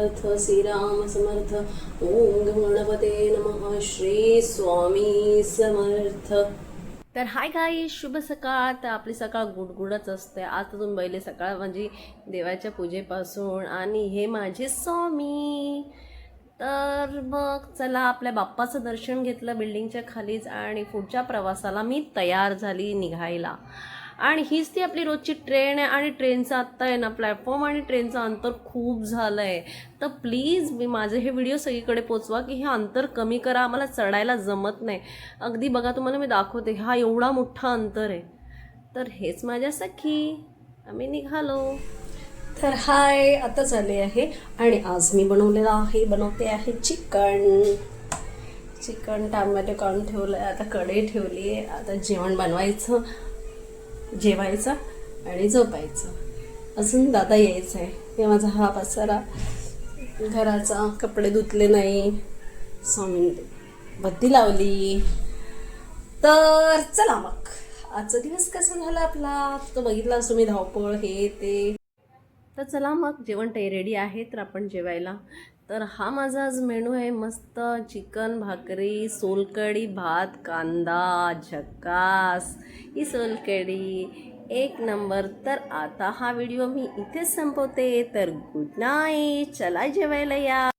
समर्थ, श्रीराम समर्थ. ओम गणपते नमः. श्री स्वामी समर्थ. तर hi guys, शुभ सकाळ. तर आपली सकाळ गुडगुडच असते. आज तर तुम्ही पहिले सकाळ म्हणजे देवाच्या पूजेपासून. आणि हे माझे स्वामी. तर मग चला, आपल्या बाप्पाचं दर्शन घेतलं बिल्डिंगच्या खालीच आणि पुढच्या प्रवासाला मी तयार झाली निघायला. आणि हीच ती आपली रोजची ट्रेन आहे. आणि ट्रेनचं आत्ता आहे ना, प्लॅटफॉर्म आणि ट्रेनचं अंतर खूप झालं आहे. तर प्लीज मी माझे हे व्हिडिओ सगळीकडे पोचवा की हे अंतर कमी करा. आम्हाला चढायला जमत नाही. अगदी बघा, तुम्हाला मी दाखवते, हा एवढा मोठा अंतर आहे. तर हेच माझ्या सखी, आम्ही निघालो. तर हाय, आता झाले आहे. आणि आज मी बनवते आहे चिकन टॅमॅटो काढून ठेवलं आहे. आता कढई ठेवली आहे. आता जेवण बनवायचं, जेवायचं आणि झोपायचं. अजून दादा यायचं आहे. हे माझा हा पसारा घराचा, कपडे धुतले नाही, स्वामी बत्ती लावली. तर चला मग, आजचा दिवस कसा झाला आपला तो बघितला तुम्ही, धावपळ हे ते. तर चला मग, जेवण रेडी आहे तर आपण जेवायला. तर हा माझा आज मेनू आहे. मस्त चिकन, भाकरी, सोलकढी, भात, कांदा, झकास. ही सोलकढी एक नंबर. तर आता हा व्हिडिओ मी इथेच संपवते. तर गुड नाईट. चला जेवायला या.